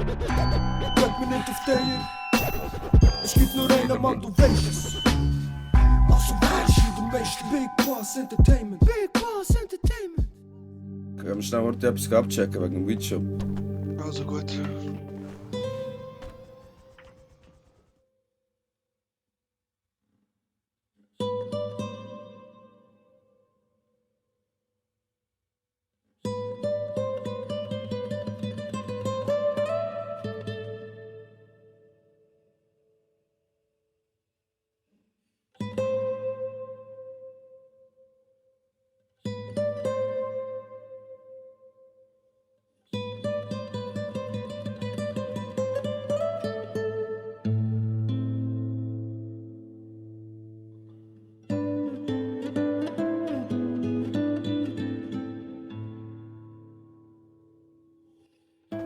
Bleib mir nicht auf der. Es gibt nur einen Mann, du weißt es. Also weißt du, du weißt Big Boss Entertainment. Big Boss Entertainment. Können wir schnell heute etwas abchecken wegen dem Weedshop? Also gut.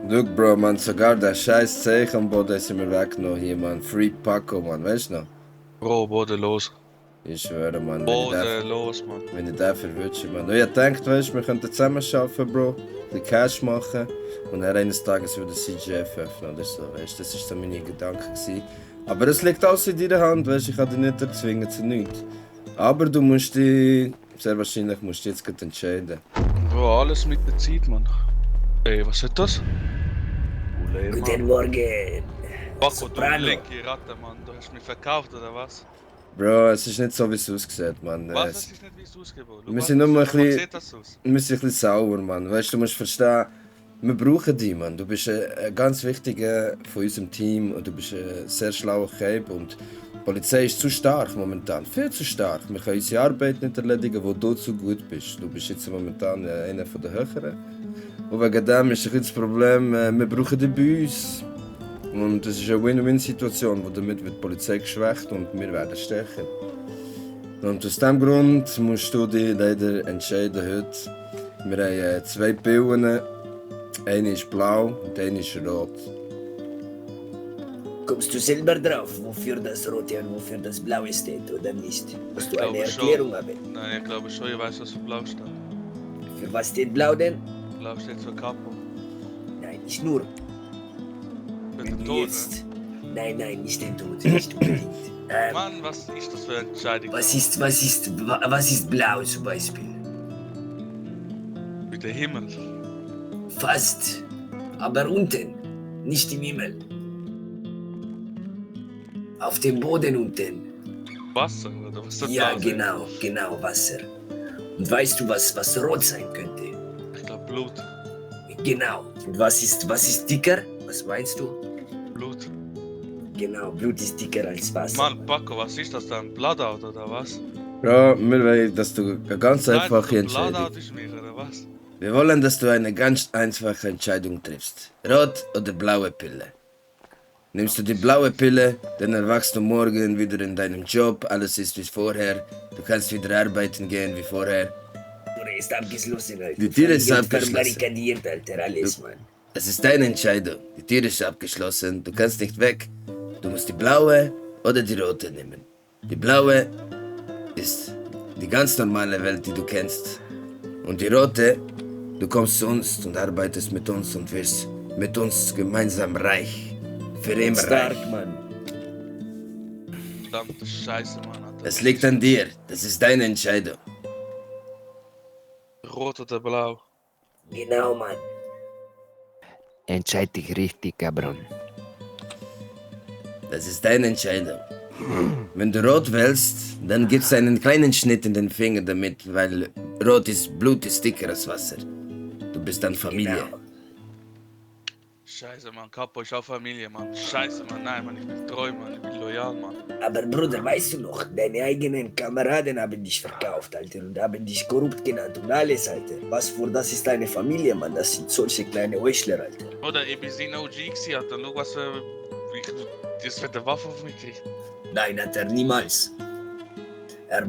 Look, Bro, man, sogar der scheiß Zeichen am Boden ist mir weggenommen hier, man. Free Paco, man, weißt du noch? Bro, bodenlos. Ich schwöre, man, Bodenlos, man. wenn ich den verwünsche, man. Und ich dachte, weißt du, wir könnten zusammen arbeiten, Bro. Ein bisschen Cash machen. Und dann eines Tages würde CGF öffnen oder so, weißt du. Das war so meine Gedanken gewesen. Aber es liegt alles in deiner Hand, weißt du, ich kann dich nicht erzwingen zu nichts. Aber du musst dich, sehr wahrscheinlich musst du jetzt gerade entscheiden. Bro, alles mit der Zeit, man. Ey, was ist das? Guten Morgen. Paco, du linke Ratte, Mann. Du hast mich verkauft, oder was? Bro, es ist nicht so, wie es aussieht, man. Was? Das ist nicht, wie es aussieht, Bro. Wir sind nur mal ein bisschen, sieht das aus? wir sind ein bisschen sauer, man. Weißt du, du musst verstehen, wir brauchen dich, man. Du bist ein ganz wichtiger von unserem Team und du bist ein sehr schlauer Cape und die Polizei ist zu stark momentan, viel zu stark. Wir können unsere Arbeit nicht erledigen, wo du zu gut bist. Du bist jetzt momentan einer von den Höheren. Und wegen dem ist das Problem, wir brauchen dich bei uns. Und es ist eine Win-Win-Situation, wo damit wird die Polizei geschwächt und wir werden stärker. Und aus diesem Grund musst du dich leider entscheiden heute. Wir haben 2 Pillen, eine ist blau und eine ist rot. Kommst du selber drauf, wofür das Rote und wofür das Blaue steht, oder nicht? Musst du eine glaube schon. Erklärung haben? Nein, ich glaube schon, ich weiß, was für Blau steht. Für was steht Blau denn? Blau steht für Capo. Nein, nicht nur. Für den Tod, Jetzt. Nein, nicht den Tod, nicht unbedingt. ne? Mann, was ist das für eine Entscheidung? Was ist Blau zum Beispiel? Mit dem Himmel. Fast, aber unten, nicht im Himmel. Auf dem Boden unten. Wasser, oder was soll Ja, Blau sein? genau, Wasser. Und weißt du, was rot sein könnte? Ich glaube Blut. Genau. Und was ist dicker? Was meinst du? Blut. Genau, Blut ist dicker als Wasser. Mann, Paco, was ist das da? Ein Bloodout oder was? Bro, wir wollen, dass du eine ganz einfache Nein, Entscheidung Bloodout ist mir, oder was? Wir wollen, dass du eine ganz einfache Entscheidung triffst. Rot oder blaue Pille. Nimmst du die blaue Pille, dann erwachst du morgen wieder in deinem Job, alles ist wie vorher. Du kannst wieder arbeiten gehen wie vorher. Tür ist abgeschlossen, Alter. Die Tür ist Familien abgeschlossen. verbarrikadiert, Alter, alles, Mann. Es ist deine Entscheidung. Die Tür ist abgeschlossen, du kannst nicht weg. Du musst die blaue oder die rote nehmen. Die blaue ist die ganz normale Welt, die du kennst. Und die rote, du kommst zu uns und arbeitest mit uns und wirst mit uns gemeinsam reich. Für immer reich. Stark, Mann. Verdammte Scheiße, Mann. Alter. Es liegt an dir. Das ist deine Entscheidung. Rot oder Blau? Genau, Mann. Entscheid dich richtig, Cabron. Das ist deine Entscheidung. Wenn du rot wählst, dann gibt's einen kleinen Schnitt in den Finger damit, weil rot ist, Blut ist dicker als Wasser. Du bist dann Familie. Genau. Scheiße, Mann. Capo ist auch Familie, Mann. Scheiße, Mann. Nein, Mann. Ich bin treu, Mann. Ich bin loyal, Mann. Aber Bruder, weißt du noch, deine eigenen Kameraden haben dich verkauft, Alter, und haben dich korrupt genannt und alles, Alter. Was für das ist deine Familie, Mann. Das sind solche kleine Heuchler, Alter. Oder ich bin sein OG gewesen, Alter. Schau, was für... Das wird eine Waffe auf mich kriegt. Nein, Alter, niemals. Er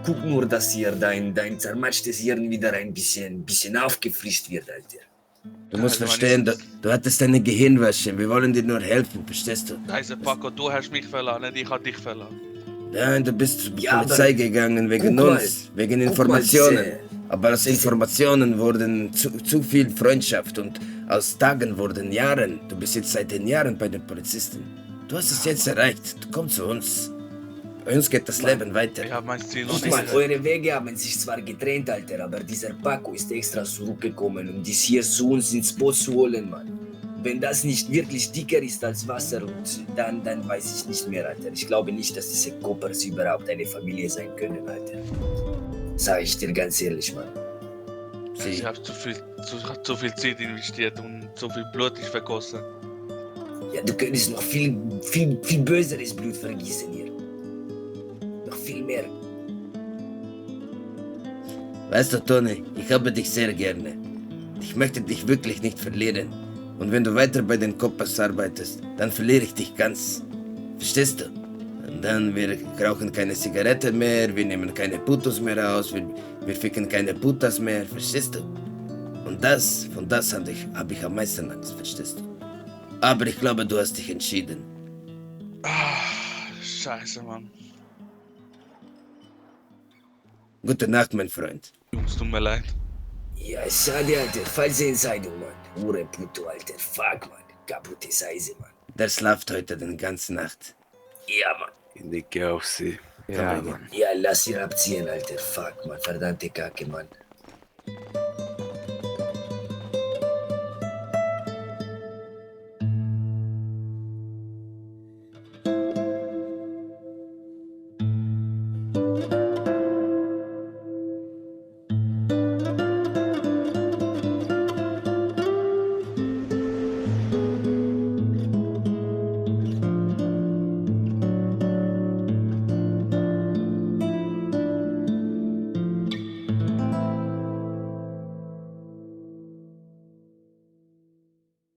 guckt nur, dass hier dein zermatschtes Hirn wieder ein bisschen aufgefrischt wird, Alter. Du musst Also, verstehen, du hattest eine Gehirnwäsche. Wir wollen dir nur helfen, verstehst du? Scheiße, Paco, du hast mich verlassen, nicht ich hab dich verlassen. Nein, du bist zur Ja, Polizei aber gegangen wegen guck mal, uns, wegen guck mal, Informationen. diese- Aber aus Informationen wurden zu viel Freundschaft und Aus Tagen wurden Jahren. Du bist jetzt seit den Jahren bei den Polizisten. Du hast es jetzt erreicht. Du kommst zu uns. Bei uns geht das Leben weiter. Ich habe mein Ziel noch Guck nicht mal, erreicht. eure Wege haben sich zwar getrennt, Alter, aber dieser Paco ist extra zurückgekommen, um dich hier zu uns ins Boot zu holen, Mann. Wenn das nicht wirklich dicker ist als Wasser, und dann weiß ich nicht mehr, Alter. Ich glaube nicht, dass diese Coppers überhaupt eine Familie sein können, Alter. Sag ich dir ganz ehrlich, Mann. Ich habe zu viel Zeit investiert und so viel Blut ich vergossen. Ja, du könntest noch viel böseres Blut vergießen hier. Noch viel mehr. Weißt du, Toni, ich habe dich sehr gerne. Ich möchte dich wirklich nicht verlieren. Und wenn du weiter bei den Coppers arbeitest, dann verliere ich dich ganz. Verstehst du? Und dann, wir rauchen keine Zigarette mehr, wir nehmen keine Putos mehr aus, wir ficken keine Putas mehr, verstehst du? Und von das habe ich am meisten Angst, verstehst du? Aber ich glaube, du hast dich entschieden. Scheiße, Mann. Gute Nacht, mein Freund. Jungs, tut mir leid. Ja, schade, Alter. Falsche Entscheidung, Mann. Hure Puto, Alter. Fuck, Mann. Kaputte Scheiße, Mann. Der schlaft heute die ganze Nacht. Ja, Mann. Ich nicke auf sie. Ja, Mann. Ja, lass ihn abziehen, Alter. Fuck, Mann. Verdammte Kacke, Mann.